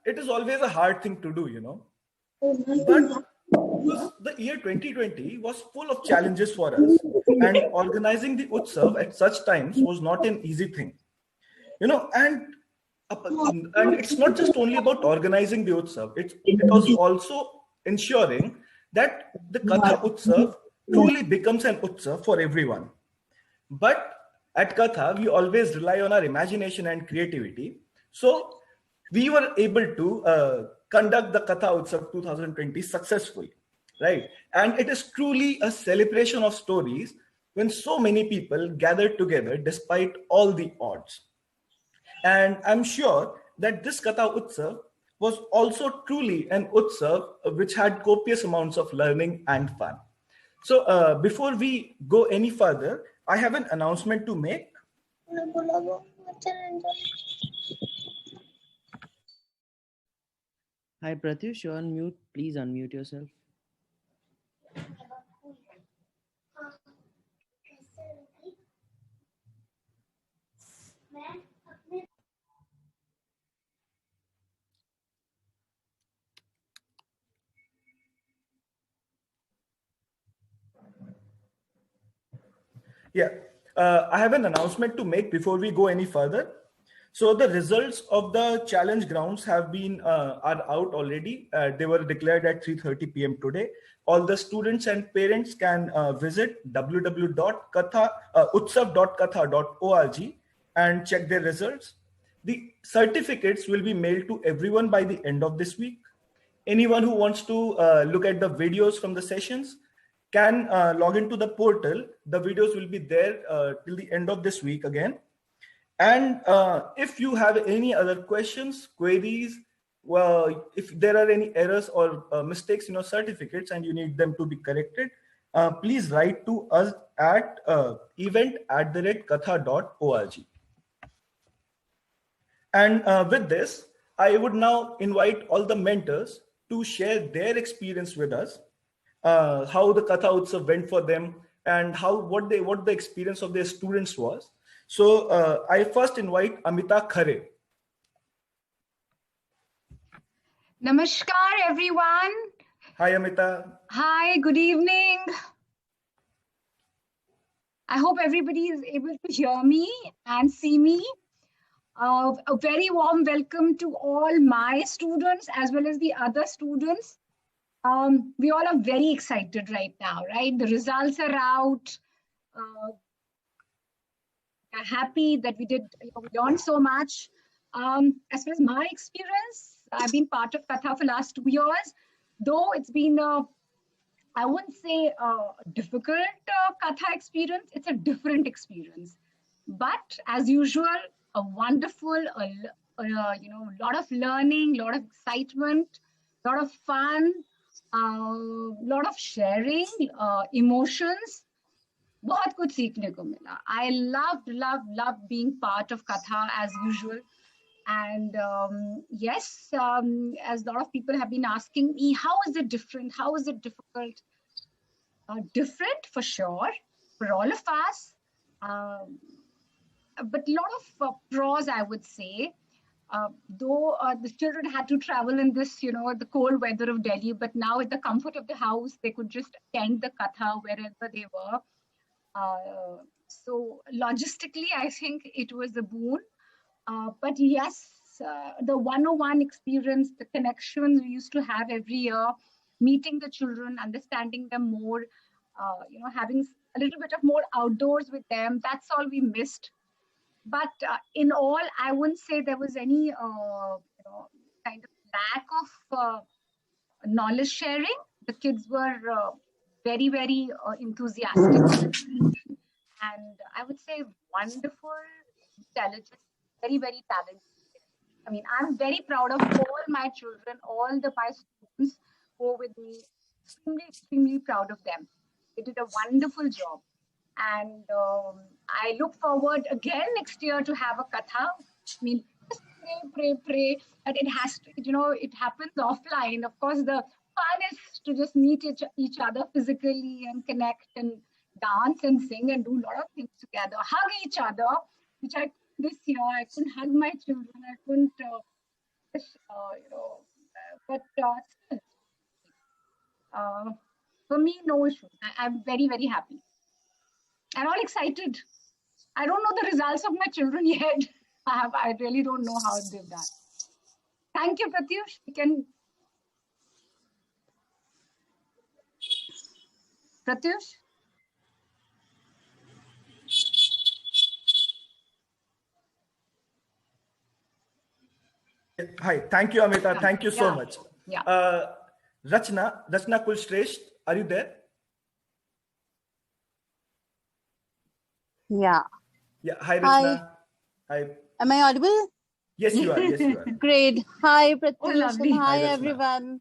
it is always a hard thing to do, But the year 2020 was full of challenges for us, and organizing the Utsav at such times was not an easy thing, and it's not just only about organizing the Utsav, it was also ensuring that the Katha Utsav truly becomes an Utsav for everyone. But at Katha, we always rely on our imagination and creativity. So we were able to conduct the Katha Utsav 2020 successfully, right? And it is truly a celebration of stories when so many people gathered together despite all the odds. And I'm sure that this Katha Utsav was also truly an Utsav which had copious amounts of learning and fun. So before we go any further, I have an announcement to make. Hi Pratyush, you're on mute. Please unmute yourself. Yeah, I have an announcement to make before we go any further. So the results of the challenge grounds have been are out already. They were declared at 3:30 p.m. today. All the students and parents can visit www.utsav.katha.org and check their results. The certificates will be mailed to everyone by the end of this week. Anyone who wants to look at the videos from the sessions can log into the portal. The videos will be there till the end of this week again. And if you have any other questions, queries, well, if there are any errors or mistakes in your certificates and you need them to be corrected, please write to us at event@katha.org. And with this, I would now invite all the mentors to share their experience with us, how the Katha Utsav went for them, and what the experience of their students was. So I first invite Amita Khare. Namaskar, everyone. Hi, Amita. Hi, good evening. I hope everybody is able to hear me and see me. A very warm welcome to all my students as well as the other students. We all are very excited right now, right? The results are out. We're happy that we learned so much. As far as my experience, I've been part of Katha for the last 2 years, though it's been I wouldn't say a difficult Katha experience. It's a different experience. But as usual, a wonderful, lot of learning, lot of excitement, lot of fun, lot of sharing, emotions. बहुत कुछ सीखने को मिला. I loved being part of Katha as usual. And yes, as a lot of people have been asking me, how is it different? How is it difficult? Different for sure, for all of us. But a lot of pros, I would say. Though the children had to travel in this, the cold weather of Delhi, but now at the comfort of the house, they could just attend the Katha wherever they were. So logistically, I think it was a boon. But yes, the 101 experience, the connections we used to have every year, meeting the children, understanding them more, having a little bit of more outdoors with them, that's all we missed. But in all, I wouldn't say there was any kind of lack of knowledge sharing. The kids were very, very enthusiastic. And I would say wonderful, intelligent, very, very talented. I mean, I'm very proud of all my children, all my students who are with me. Extremely, extremely proud of them. They did a wonderful job. And I look forward again next year to have a Katha. I mean, just pray. But it has to, it happens offline. Of course, the fun is to just meet each other physically and connect and dance and sing and do a lot of things together. Hug each other, which this year I couldn't hug my children. I couldn't but still, for me, no issue. I'm very, very happy and all excited. I don't know the results of my children yet. I really don't know how they've done. Thank you, Pratyush. You can. Pratyush? Hi, thank you, Amita. Thank you so Yeah. much. Yeah. Rachna Kulshresht, are you there? Yeah. Yeah. Hi, Rachna. Hi. Am I audible? Yes, you are. Yes, you are. Great. Hi, Oh, Pratyush. lovely. And hi, Hi, Rachna. everyone.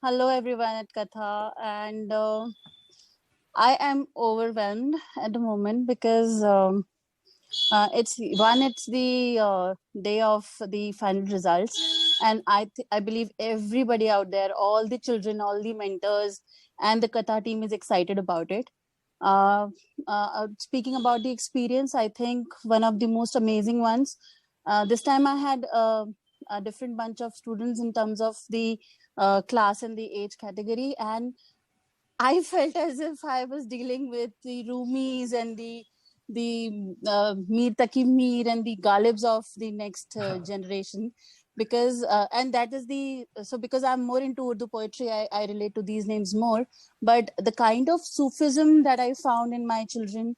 Hello, everyone at Katha. And I am overwhelmed at the moment because it's the day of the final results, and I believe everybody out there, all the children, all the mentors, and the Katha team is excited about it. Speaking about the experience, I think one of the most amazing ones. This time I had a different bunch of students in terms of the class and the age category, and I felt as if I was dealing with the Rumis and the Mir Taqi Mir and the Galibs of the next generation, because and that is because I'm more into Urdu poetry, I relate to these names more. But the kind of Sufism that I found in my children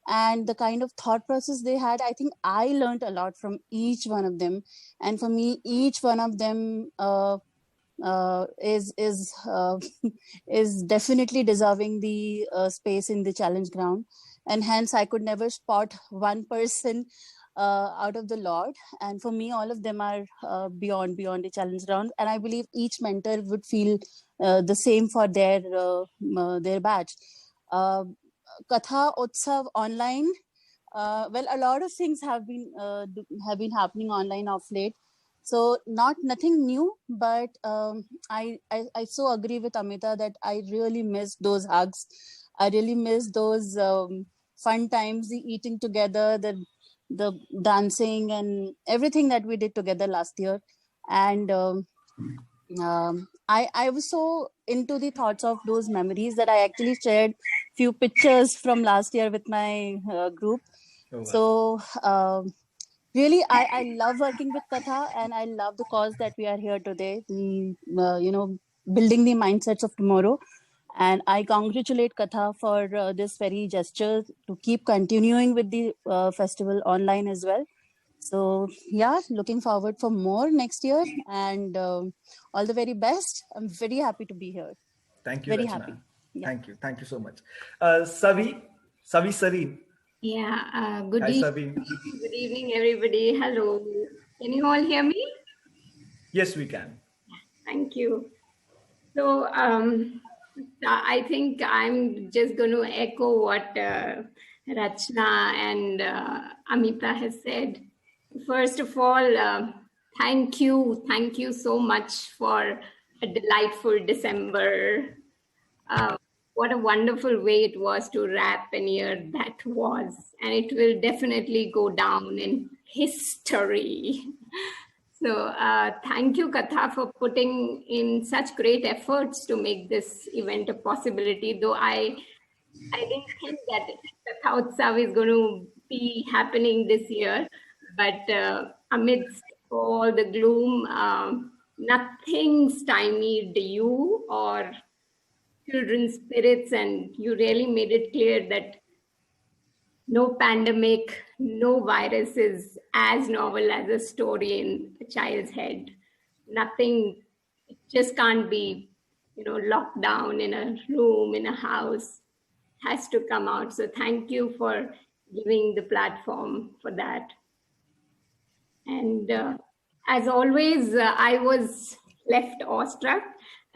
and the kind of thought process they had, I think I learned a lot from each one of them. And for me, each one of them is is definitely deserving the space in the challenge ground, and hence I could never spot one person out of the lot. And for me, all of them are beyond the challenge ground, and I believe each mentor would feel the same for their batch. Katha Utsav online. Well, a lot of things have been happening online of late. So nothing new, but I so agree with Amita that I really miss those hugs. I really miss those fun times, the eating together, the dancing, and everything that we did together last year. And I was so into the thoughts of those memories that I actually shared few pictures from last year with my group. Oh, wow. So really, I love working with Katha, and I love the cause that we are here today, building the mindsets of tomorrow. And I congratulate Katha for this very gesture to keep continuing with the festival online as well. So yeah, looking forward for more next year, and all the very best. I'm very happy to be here. Thank you, Very Rachna. happy. Yeah. Thank you so much. Savi Sareen. Yeah, good Hi, evening. Savi. Good evening, everybody. Hello. Can you all hear me? Yes, we can. Thank you. So I think I'm just going to echo what Rachna and Amita has said. First of all, thank you so much for a delightful December. What a wonderful way it was to wrap a year that was, and it will definitely go down in history. So thank you, Katha, for putting in such great efforts to make this event a possibility, though I didn't think that Katha Utsav is going to be happening this year, but amidst all the gloom, nothing stymied you or children's spirits, and you really made it clear that no pandemic, no virus is as novel as a story in a child's head. Nothing, it just can't be, locked down in a room, in a house. It has to come out. So thank you for giving the platform for that. And as always, I was left awestruck.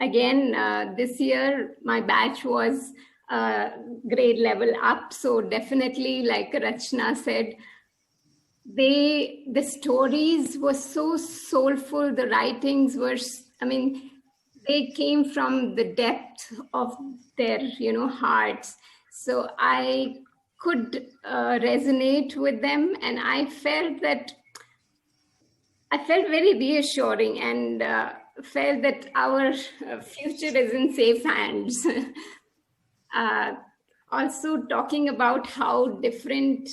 Again, this year, my batch was grade level up. So definitely, like Rachna said, the stories were so soulful. The writings were, they came from the depth of their, hearts. So I could resonate with them, and I felt that I felt very reassuring and felt that our future is in safe hands. Also talking about how different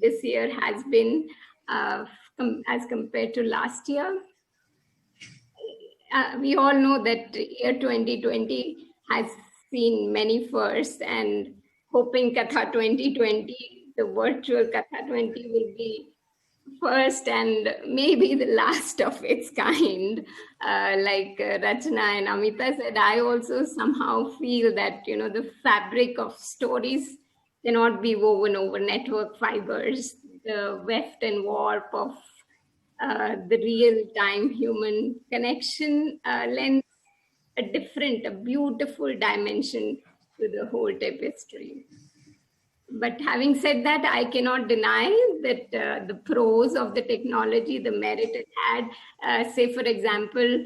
this year has been as compared to last year. We all know that year 2020 has seen many firsts, and hoping Katha 2020, the virtual Katha 20 will be first and maybe the last of its kind. Like Rachna and Amita said, I also somehow feel that, the fabric of stories cannot be woven over network fibers. The weft and warp of the real-time human connection lends a beautiful dimension to the whole tapestry. But having said that, I cannot deny that the pros of the technology, the merit it had. Say, for example,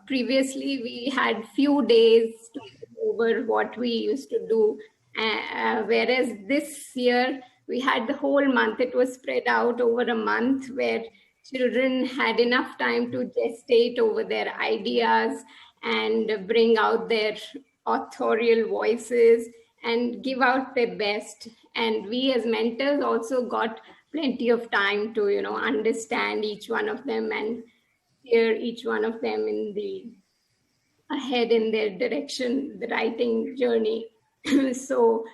previously we had few days to go over what we used to do, whereas this year we had the whole month. It was spread out over a month where children had enough time to gestate over their ideas and bring out their authorial voices and give out their best. And we as mentors also got plenty of time to, understand each one of them and steer each one of them ahead in their direction, the writing journey. So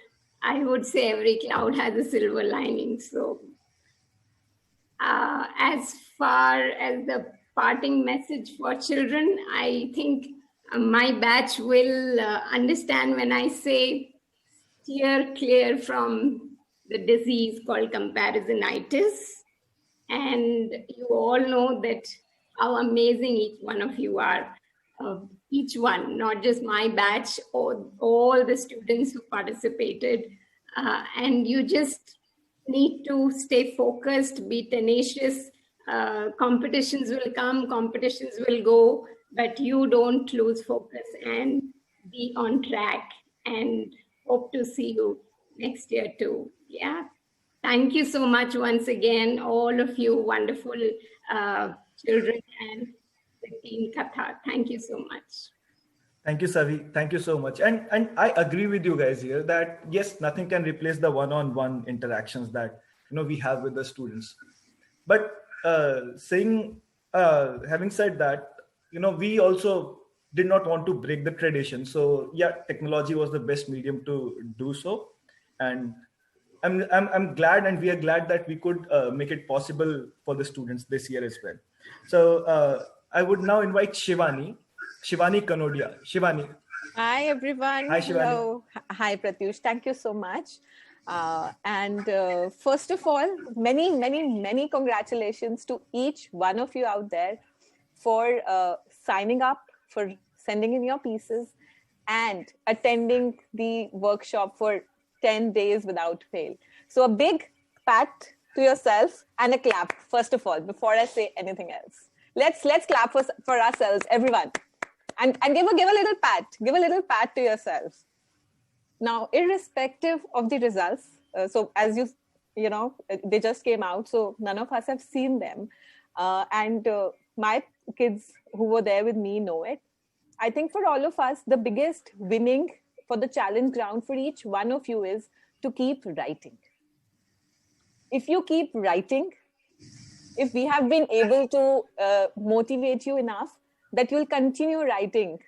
I would say every cloud has a silver lining. So as far as the parting message for children, I think my batch will understand when I say steer clear from the disease called comparisonitis. And you all know that how amazing each one of you are. Each one, not just my batch, or all the students who participated. And you just need to stay focused, be tenacious. Competitions will come, competitions will go, but you don't lose focus and be on track, and hope to see you next year too. Yeah. Thank you so much once again, all of you wonderful children and the team Katha. Thank you so much. Thank you, Savi. Thank you so much. And I agree with you guys here that yes, nothing can replace the one-on-one interactions that we have with the students. But having said that, we also did not want to break the tradition. So yeah, technology was the best medium to do so. And I'm glad, and we are glad that we could make it possible for the students this year as well. So I would now invite Shivani Kanodia. Shivani. Hi, everyone. Hi, Shivani. Hello. Hi, Pratyush. Thank you so much. And first of all, many, many, many congratulations to each one of you out there for signing up, for sending in your pieces, and attending the workshop for 10 days without fail. So a big pat to yourself and a clap, first of all, before I say anything else. Let's clap for ourselves, everyone. And give a little pat to yourself. Now, irrespective of the results, so as you know, they just came out, so none of us have seen them. And my kids who were there with me know it. I think for all of us, the biggest winning for the challenge ground for each one of you is to keep writing. If you keep writing, if we have been able to motivate you enough that you'll continue writing,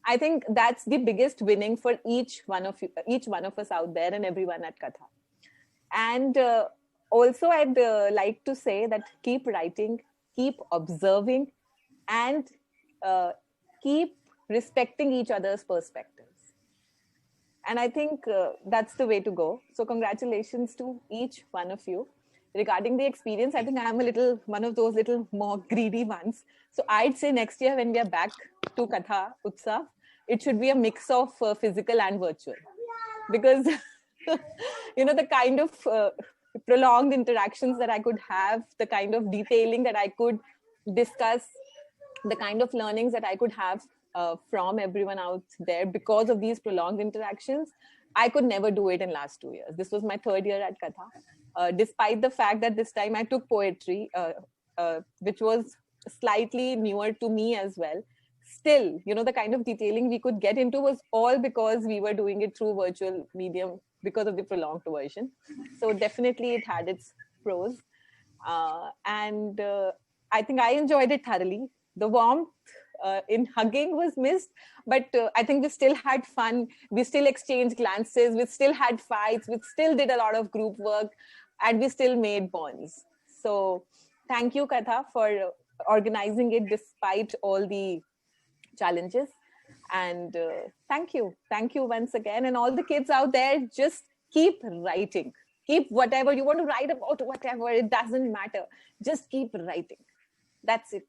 I think that's the biggest winning for each one of you, each one of us out there, and everyone at Katha. And also, I'd like to say that keep writing, keep observing, and keep respecting each other's perspectives. And I think that's the way to go. So congratulations to each one of you. Regarding the experience, I think I'm one of those little more greedy ones. So I'd say next year when we are back to Katha Utsav, it should be a mix of physical and virtual. Because, the kind of prolonged interactions that I could have, the kind of detailing that I could discuss, the kind of learnings that I could have from everyone out there because of these prolonged interactions, I could never do it in last 2 years. This was my third year at Katha. Despite the fact that this time I took poetry, which was slightly newer to me as well. Still, the kind of detailing we could get into was all because we were doing it through virtual medium because of the prolonged version. So definitely it had its pros. And I think I enjoyed it thoroughly. The warmth in hugging was missed, but I think we still had fun. We still exchanged glances. We still had fights. We still did a lot of group work, and we still made bonds. So thank you, Katha, for organizing it despite all the challenges. And thank you once again. And all the kids out there, just keep writing. Keep whatever you want to write about, whatever, it doesn't matter. Just keep writing. That's it.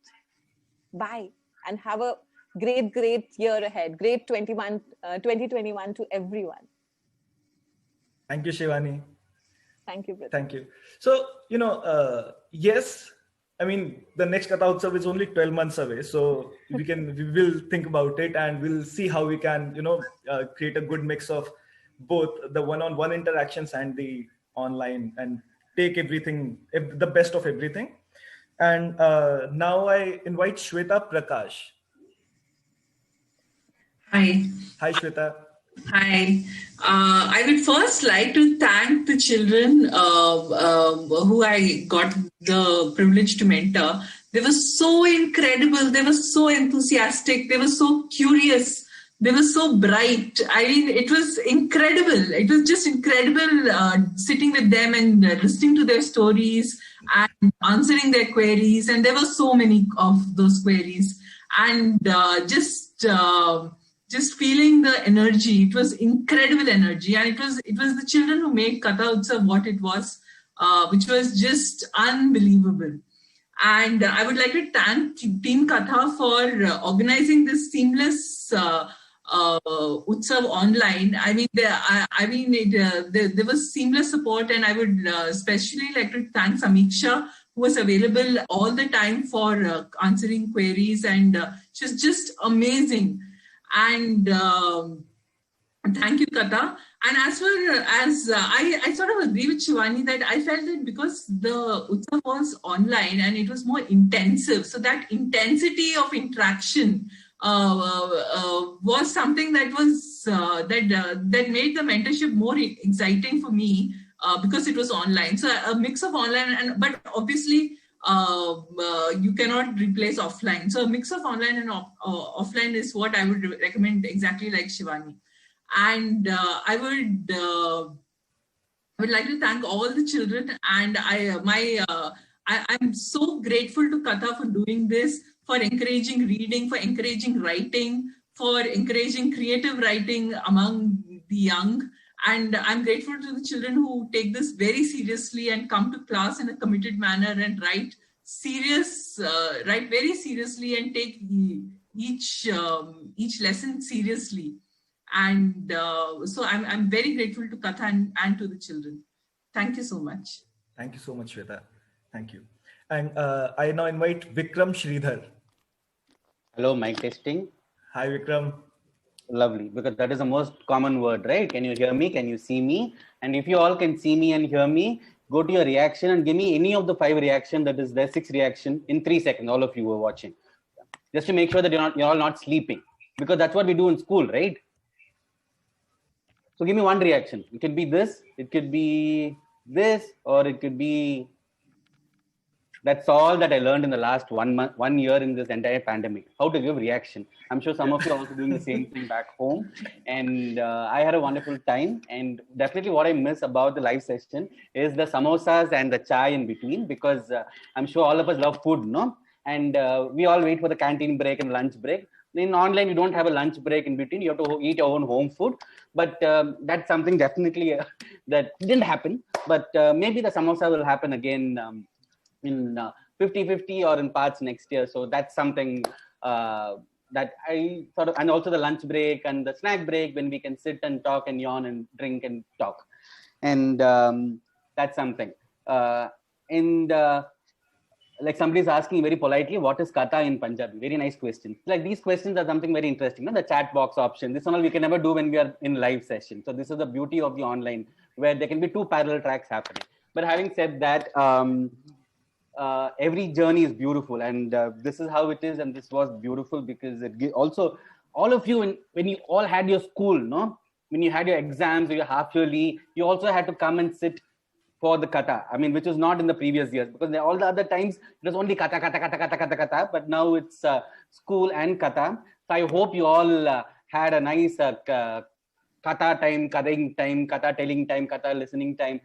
Bye. And have a great year ahead. Great 2021 to everyone. Thank you, Shivani. Thank you, Prithvi. Thank you. So, yes, I mean, the next Katha Utsav is only 12 months away. So we will think about it, and we'll see how we can, create a good mix of both the one-on-one interactions and the online, and take everything, the best of everything. And now I invite Shweta Prakash. Hi. Hi, Shweta. Hi. I would first like to thank the children who I got the privilege to mentor. They were so incredible. They were so enthusiastic. They were so curious. They were so bright. I mean, it was incredible. It was just incredible sitting with them and listening to their stories and answering their queries. And there were so many of those queries. And just feeling the energy. It was incredible energy. And it was the children who made Katha Utsav what it was, which was just unbelievable. And I would like to thank Team Katha for organizing this seamless Utsav online. I mean, there was seamless support, and I would especially like to thank Samiksha, who was available all the time for answering queries, and she's just amazing. And thank you, Katha. And as far as I sort of agree with Shivani that I felt that because the Utsav was online and it was more intensive, so that intensity of interaction was something that was that made the mentorship more exciting for me because it was online. So a mix of online but obviously you cannot replace offline. So a mix of online and offline is what I would recommend, exactly like Shivani. And I would like to thank all the children, and I'm so grateful to Katha for doing this, for encouraging reading, for encouraging writing, for encouraging creative writing among the young. And I'm grateful to the children who take this very seriously and come to class in a committed manner and write very seriously and take each lesson seriously. And so I'm very grateful to Katha and to the children. Thank you so much. Thank you so much, Shweta. Thank you. And I now invite Vikram Sridhar. Hello, mic testing. Hi, Vikram. Lovely, because that is the most common word, right? Can you hear me? Can you see me? And if you all can see me and hear me, go to your reaction and give me any of the 5 reaction, that is the 6 reaction in 3 seconds, all of you who are watching. Just to make sure that you're all not sleeping, because that's what we do in school, right? So give me 1 reaction. It could be this, it could be this, or it could be... That's all that I learned in the last 1 year in this entire pandemic, how to give reaction. I'm sure some of you are also doing the same thing back home. And I had a wonderful time. And definitely what I miss about the live session is the samosas and the chai in between, because I'm sure all of us love food, no? And we all wait for the canteen break and lunch break. In online, you don't have a lunch break in between. You have to eat your own home food. But that's something definitely that didn't happen. But maybe the samosa will happen again in 50-50 or in parts next year. So that's something that I sort of, and also the lunch break and the snack break when we can sit and talk and yawn and drink and talk. And that's something. Like somebody's asking very politely, what is Katha in Punjabi? Very nice question. Like these questions are something very interesting. The chat box option, this one we can never do when we are in live session. So this is the beauty of the online, where there can be 2 parallel tracks happening. But having said that, every journey is beautiful, and this is how it is. And this was beautiful because also all of you, when you all had your school, no, when you had your exams or your half yearly, you also had to come and sit for the kata. I mean, which was not in the previous years, because all the other times it was only kata, kata, kata, kata, kata, kata. But now it's school and kata. So I hope you all had a nice kata time, kataing time, kata telling time, kata listening time.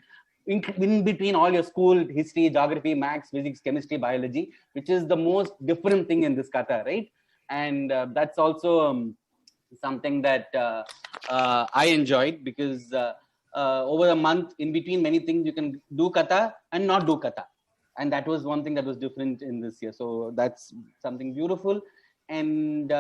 In between all your school history, geography, maths, physics, chemistry, biology, which is the most different thing in this kata, right? And that's also something that I enjoyed, because over a month, in between many things, you can do kata and not do kata. And that was one thing that was different in this year. So that's something beautiful. And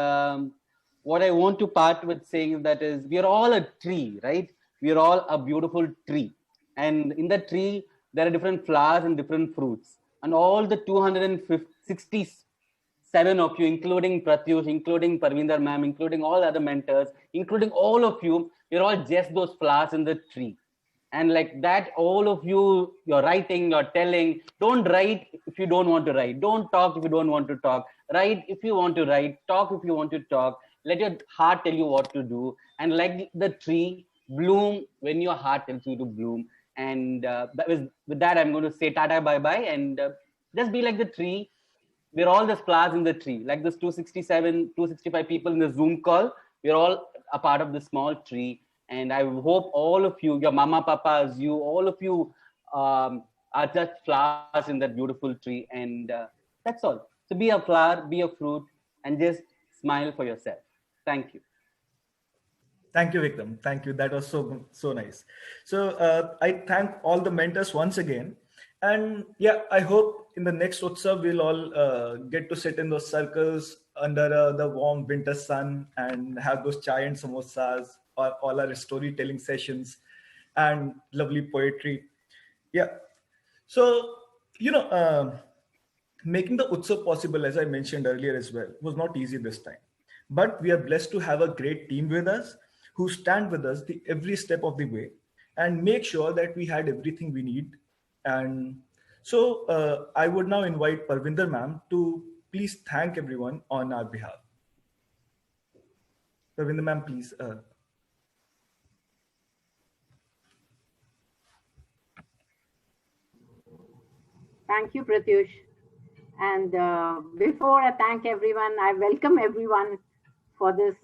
what I want to part with saying that is, we are all a tree, right? We are all a beautiful tree. And in the tree, there are different flowers and different fruits. And all the 267 of you, including Pratyush, including Parvinder ma'am, including all other mentors, including all of you, you're all just those flowers in the tree. And like that, all of you, you're writing, you're telling. Don't write if you don't want to write. Don't talk if you don't want to talk. Write if you want to write. Talk if you want to talk. Let your heart tell you what to do. And like the tree, bloom when your heart tells you to bloom. And with that, I'm going to say tata, bye-bye. And just be like the tree. We're all the flowers in the tree. Like this 265 people in the Zoom call, we're all a part of this small tree. And I hope all of you, your mama, papas, you, all of you are just flowers in that beautiful tree. And that's all. So be a flower, be a fruit, and just smile for yourself. Thank you. Thank you, Vikram. Thank you. That was so nice. So I thank all the mentors once again. And yeah, I hope in the next Utsav, we'll all get to sit in those circles under the warm winter sun and have those chai and samosas, or all our storytelling sessions and lovely poetry. Yeah. So, making the Utsav possible, as I mentioned earlier as well, was not easy this time. But we are blessed to have a great team with us who stand with us every step of the way and make sure that we had everything we need. And so I would now invite Parvinder ma'am to please thank everyone on our behalf. Parvinder ma'am, please. Thank you, Pratyush. And before I thank everyone, I welcome everyone for this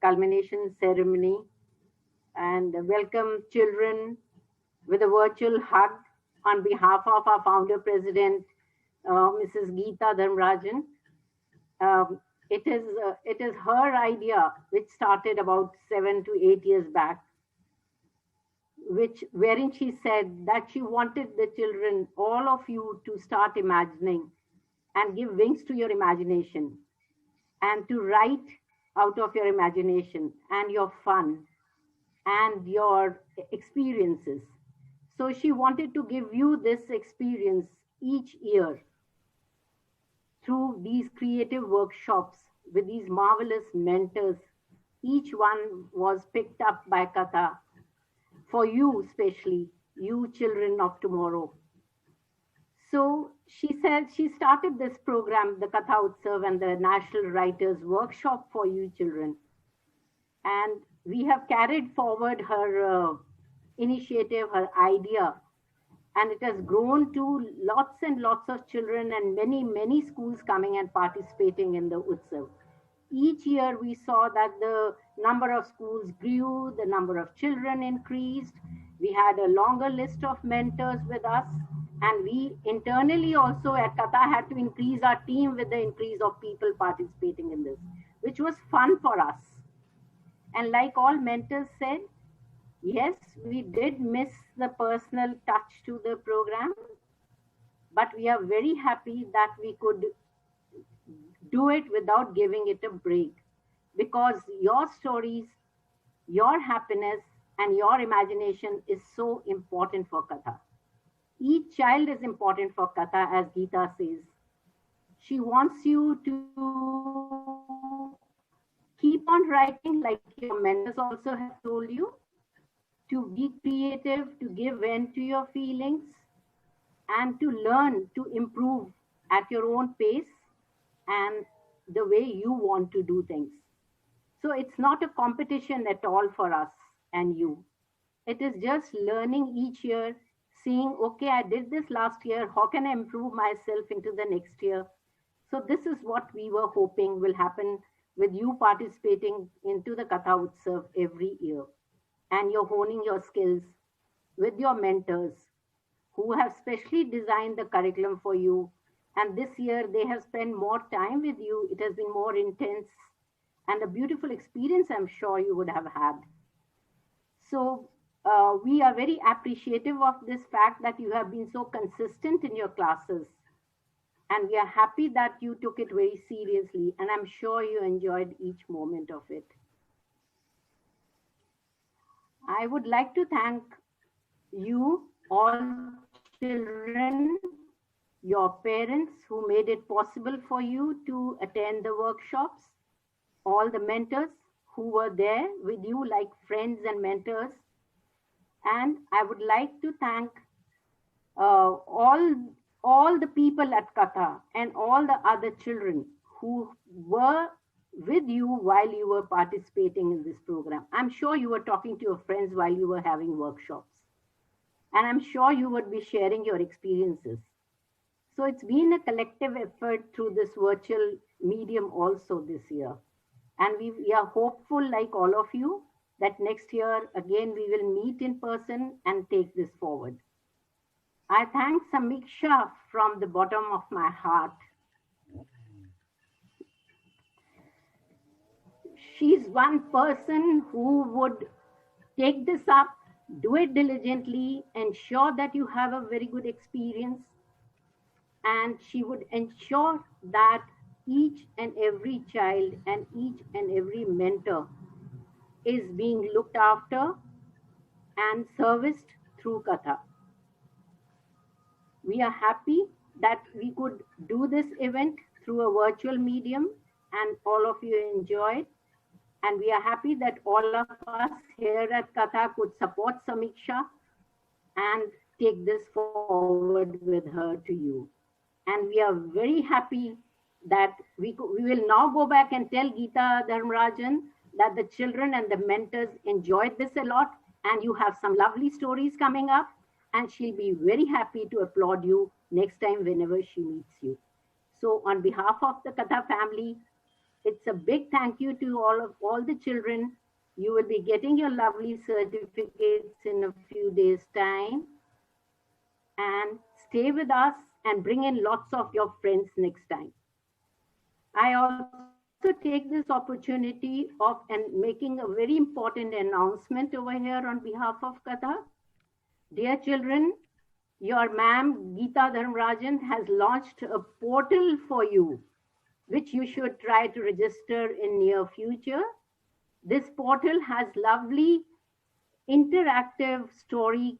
culmination ceremony, and welcome children with a virtual hug on behalf of our founder president, Mrs. Geeta Dharmarajan. It is her idea, which started about 7 to 8 years back, wherein she said that she wanted the children, all of you, to start imagining and give wings to your imagination, and to write out of your imagination and your fun and your experiences. So she wanted to give you this experience each year through these creative workshops with these marvelous mentors. Each one was picked up by Katha for you, especially you children of tomorrow. So she said she started this program, the Katha Utsav and the National Writers Workshop for you children. And we have carried forward her initiative, her idea, and it has grown to lots and lots of children and many, many schools coming and participating in the Utsav. Each year we saw that the number of schools grew, the number of children increased. We had a longer list of mentors with us. And we internally also at Katha had to increase our team with the increase of people participating in this, which was fun for us. And like all mentors said, yes, we did miss the personal touch to the program, but we are very happy that we could do it without giving it a break, because your stories, your happiness, and your imagination is so important for Katha. Each child is important for Katha, as Geeta says. She wants you to keep on writing, like your mentors also have told you, to be creative, to give vent to your feelings, and to learn to improve at your own pace and the way you want to do things. So it's not a competition at all for us and you. It is just learning each year, seeing, okay, I did this last year. How can I improve myself into the next year? So this is what we were hoping will happen with you participating into the Katha Utsav every year. And you're honing your skills with your mentors who have specially designed the curriculum for you. And this year they have spent more time with you. It has been more intense and a beautiful experience I'm sure you would have had. So we are very appreciative of this fact that you have been so consistent in your classes. And we are happy that you took it very seriously. And I'm sure you enjoyed each moment of it. I would like to thank you, all children, your parents who made it possible for you to attend the workshops, all the mentors who were there with you like friends and mentors. And I would like to thank all the people at Katha and all the other children who were with you while you were participating in this program. I'm sure you were talking to your friends while you were having workshops. And I'm sure you would be sharing your experiences. So it's been a collective effort through this virtual medium also this year. And we are hopeful, like all of you, that next year, again, we will meet in person and take this forward. I thank Samiksha from the bottom of my heart. She's one person who would take this up, do it diligently, ensure that you have a very good experience, and she would ensure that each and every child and each and every mentor is being looked after and serviced through Katha. We are happy that we could do this event through a virtual medium and all of you enjoyed. And we are happy that all of us here at Katha could support Samiksha and take this forward with her to you. And we are very happy that we will now go back and tell Geeta Dharmarajan that the children and the mentors enjoyed this a lot and you have some lovely stories coming up, and she'll be very happy to applaud you next time whenever she meets you. So on behalf of the Katha family, it's a big thank you to all the children. You will be getting your lovely certificates in a few days' time. And stay with us and bring in lots of your friends next time. I also take this opportunity of making a very important announcement over here on behalf of Katha. Dear children, your ma'am Geeta Dharmarajan has launched a portal for you, which you should try to register in near future. This portal has lovely interactive story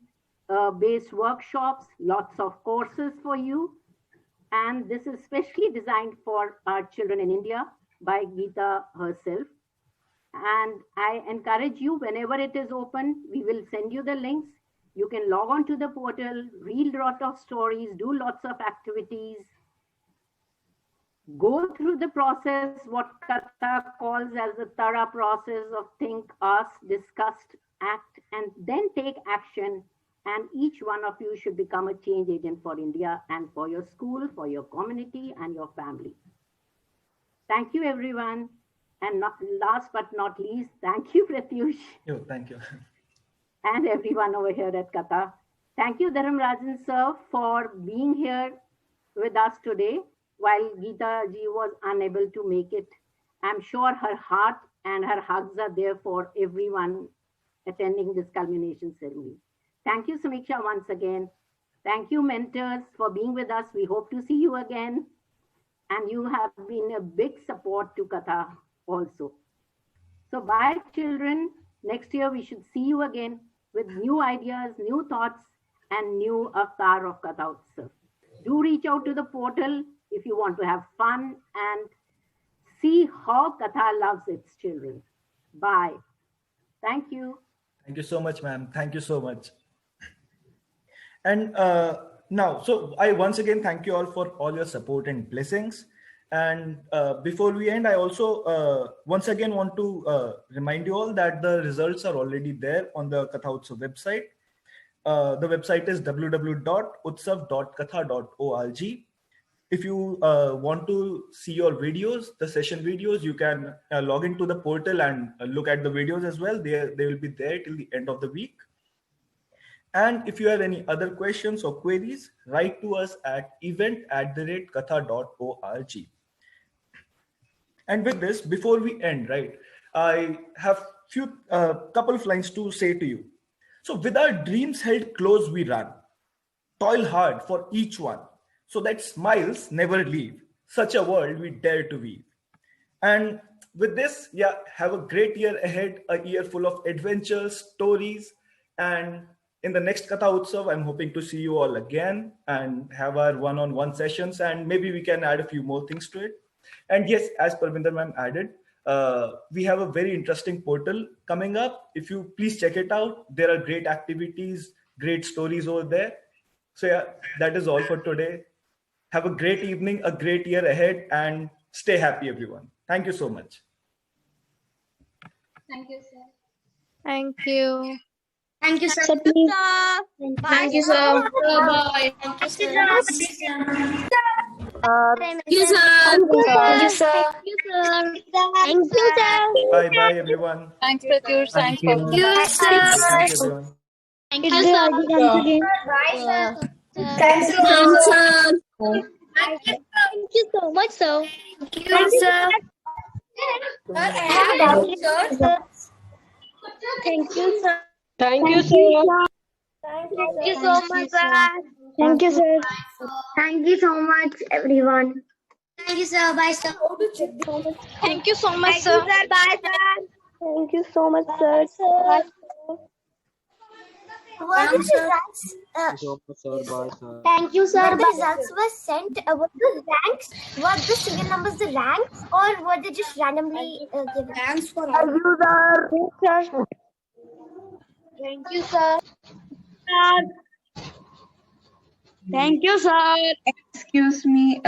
based workshops, lots of courses for you. And this is specially designed for our children in India by Geeta herself. And I encourage you, whenever it is open, we will send you the links. You can log on to the portal, read a lot of stories, do lots of activities, go through the process, what Katha calls as the Tara process of think, ask, discuss, act, and then take action. And each one of you should become a change agent for India and for your school, for your community and your family. Thank you, everyone. And last but not least, thank you, Pratyush. Thank you. And everyone over here at Katha. Thank you, Dharmarajan sir, for being here with us today while Geeta ji was unable to make it. I'm sure her heart and her hugs are there for everyone attending this culmination ceremony. Thank you, Samiksha, once again. Thank you, mentors, for being with us. We hope to see you again. And you have been a big support to Katha also. So bye, children. Next year, we should see you again with new ideas, new thoughts, and new avatar of Katha Utsav. Do reach out to the portal if you want to have fun and see how Katha loves its children. Bye. Thank you. Thank you so much, ma'am. Thank you so much. And Now, so I once again thank you all for all your support and blessings. And before we end, I also once again want to remind you all that the results are already there on the Katha Utsav website. The website is www.utsav.katha.org. If you want to see your videos, the session videos, you can log into the portal and look at the videos as well. They will be there till the end of the week. And if you have any other questions or queries, write to us at event@katha.org. And with this, before we end, right, I have couple of lines to say to you. So with our dreams held close, we run, toil hard for each one, so that smiles never leave. Such a world we dare to weave. And with this, yeah, have a great year ahead, a year full of adventures, stories, and in the next Katha Utsav, I'm hoping to see you all again and have our one-on-one sessions, and maybe we can add a few more things to it. And yes, as Parvinder ma'am added, we have a very interesting portal coming up. If you please check it out, there are great activities, great stories over there. So yeah, that is all for today. Have a great evening, a great year ahead, and stay happy, everyone. Thank you so much. Thank you, sir. Thank you. Thank you, sir. So please, Thank you, sir. bye. Thank you, sir. Thank you, sir. Thank you, Thank you, sir. sir. Thank you, sir. Bye bye, everyone. Thanks, Pratyush. Thanks, Thank Parvinder. you, sir. Thank you, everyone. Thank you, sir. Bye, sir. Thanks, sir. Thank you so much, sir. Thank you, sir. Thank you, sir. Thank you, sir. Thank you so much, sir. Thank you, sir. Thank you so much, everyone. Thank you, sir. Bye, sir. Thank you so much, sir. Bye, sir. Thank you so much, sir. What the results? Thank you, sir. The results were sent. Were the ranks? Were the serial numbers the ranks, or were they just randomly given? Ranks for all. Thank you, sir. Thank you, sir. Excuse me.